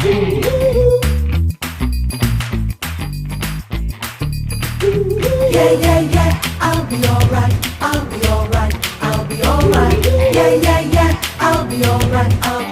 Yeah, yeah, yeah, I'll be alright, I'll be alright, I'll be alright. Yeah, yeah, yeah, I'll be alright, I'll be